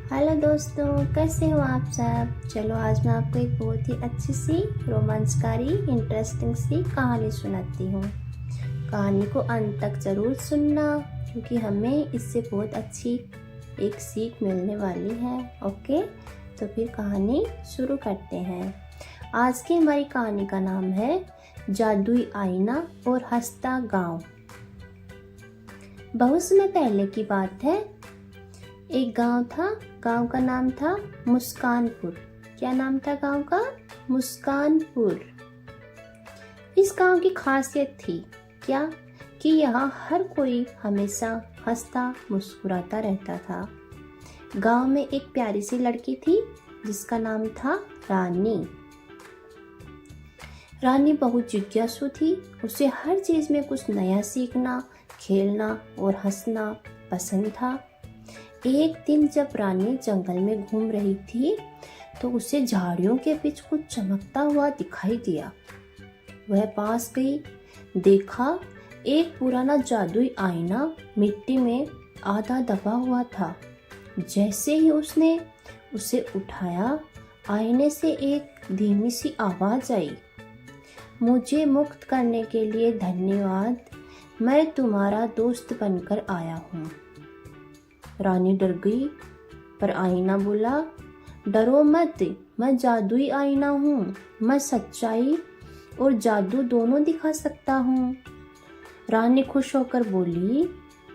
Hello दोस्तों, कैसे हो आप सब। चलो आज मैं आपको एक बहुत ही अच्छी सी रोमांचकारी इंटरेस्टिंग सी कहानी सुनाती हूँ। कहानी को अंत तक ज़रूर सुनना क्योंकि हमें इससे बहुत अच्छी एक सीख मिलने वाली है। ओके, तो फिर कहानी शुरू करते हैं। आज की हमारी कहानी का नाम है जादुई आईना और हंसता गांव। बहुत समय पहले की बात है। एक गांव था। गांव का नाम था मुस्कानपुर। क्या नाम था गांव का? मुस्कानपुर। इस गांव की खासियत थी क्या कि यहाँ हर कोई हमेशा हंसता मुस्कुराता रहता था। गांव में एक प्यारी सी लड़की थी जिसका नाम था रानी। रानी बहुत जिज्ञासु थी। उसे हर चीज में कुछ नया सीखना, खेलना और हंसना पसंद था। एक दिन जब रानी जंगल में घूम रही थी तो उसे झाड़ियों के बीच कुछ चमकता हुआ दिखाई दिया। वह पास गई। देखा, एक पुराना जादुई आईना मिट्टी में आधा दबा हुआ था। जैसे ही उसने उसे उठाया, आईने से एक धीमी सी आवाज आई, मुझे मुक्त करने के लिए धन्यवाद, मैं तुम्हारा दोस्त बनकर आया हूँ। रानी डर गई, पर आईना बोला, डरो मत, मैं जादुई आईना हूँ। मैं सच्चाई और जादू दोनों दिखा सकता हूँ। रानी खुश होकर बोली,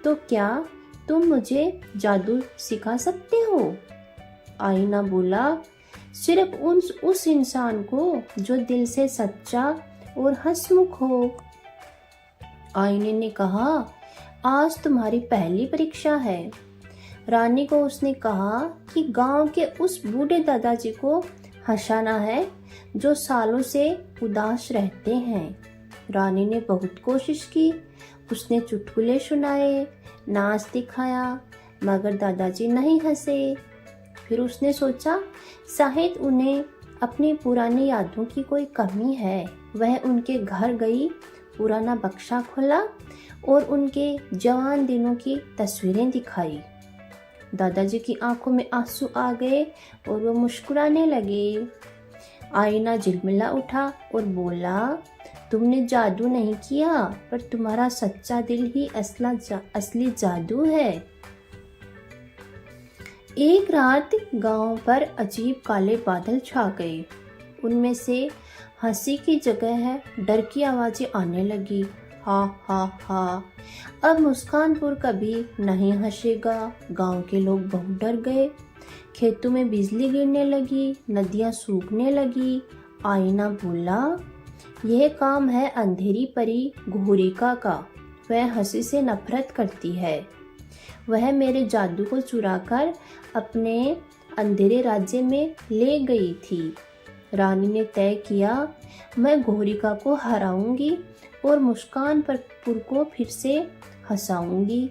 तो क्या तुम मुझे जादू सिखा सकते हो? आईना बोला, सिर्फ उस इंसान को जो दिल से सच्चा और हंसमुख हो। आईने ने कहा, आज तुम्हारी पहली परीक्षा है। रानी को उसने कहा कि गांव के उस बूढ़े दादाजी को हंसाना है जो सालों से उदास रहते हैं। रानी ने बहुत कोशिश की। उसने चुटकुले सुनाए, नाच दिखाया, मगर दादाजी नहीं हंसे। फिर उसने सोचा, शायद उन्हें अपनी पुरानी यादों की कोई कमी है। वह उनके घर गई, पुराना बक्सा खोला और उनके जवान दिनों की तस्वीरें दिखाई। दादाजी की आंखों में आंसू आ गए और वो मुस्कुराने लगे। आईना झिलमिला उठा और बोला, तुमने जादू नहीं किया, पर तुम्हारा सच्चा दिल ही असली जादू है। एक रात गांव पर अजीब काले बादल छा गए। उनमें से हंसी की जगह है डर की आवाजें आने लगी। हा हा हा, अब मुस्कानपुर कभी नहीं हंसेगा। गांव के लोग बहुत डर गए। खेतों में बिजली गिरने लगी, नदियां सूखने लगी। आईना बोला, यह काम है अंधेरी परी घोरिका का। वह हंसी से नफरत करती है। वह मेरे जादू को चुराकर अपने अंधेरे राज्य में ले गई थी। रानी ने तय किया, मैं घोरिका को हराऊंगी और मुस्कानपुर को फिर से हंसाऊंगी।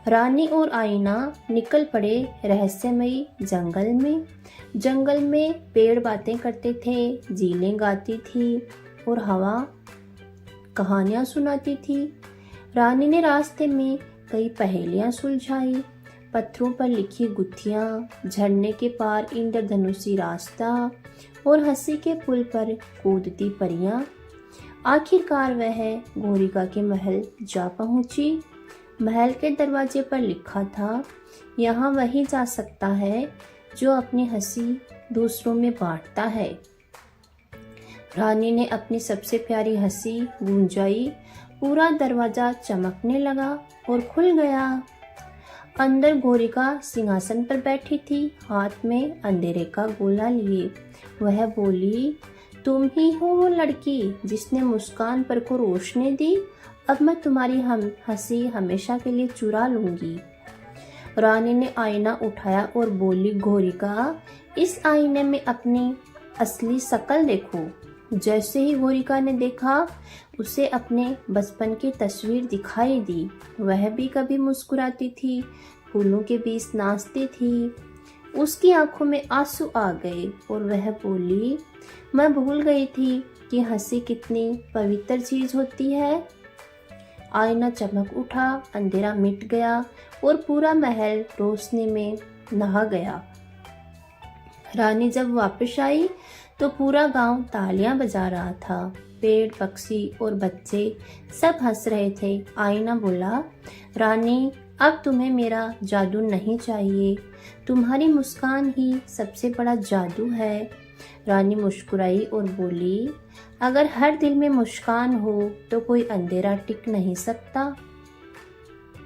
रानी और आईना निकल पड़े रहस्यमयी जंगल में। जंगल में पेड़ बातें करते थे, झीलें गाती थी और हवा कहानियां सुनाती थी। रानी ने रास्ते में कई पहेलियां सुलझाई, पत्थरों पर लिखी गुत्थियां, झरने के पार इंद्रधनुषी रास्ता और हंसी के पुल पर कूदती परियां। आखिरकार वह घोरिका के महल जा पहुंची। महल के दरवाजे पर लिखा था, यहाँ वही जा सकता है जो अपनी हंसी दूसरों में बांटता है। रानी ने अपनी सबसे प्यारी हंसी गूंजाई। पूरा दरवाजा चमकने लगा और खुल गया। अंदर घोरिका सिंहासन पर बैठी थी, हाथ में अंधेरे का गोला लिए। वह बोली, तुम ही हो वो लड़की जिसने मुस्कानपुर को रोशनी दी। अब मैं तुम्हारी हंसी हमेशा के लिए चुरा लूंगी। रानी ने आईना उठाया और बोली, घोरिका, इस आईने में अपनी असली शक्ल देखो। जैसे ही घोरिका ने देखा, उसे अपने बचपन की तस्वीर दिखाई दी। वह भी कभी मुस्कुराती थी, फूलों के बीच नाचती थी। उसकी आंखों में आंसू आ गए और वह बोली, मैं भूल गई थी कि हंसी कितनी पवित्र चीज होती है। आईना चमक उठा, अंधेरा मिट गया और पूरा महल रोशनी में नहा गया। रानी जब वापस आई तो पूरा गांव तालियां बजा रहा था। पेड़, पक्षी और बच्चे सब हंस रहे थे। आईना बोला, रानी अब तुम्हें मेरा जादू नहीं चाहिए, तुम्हारी मुस्कान ही सबसे बड़ा जादू है। रानी मुस्कुराई और बोली, अगर हर दिल में मुस्कान हो तो कोई अंधेरा टिक नहीं सकता।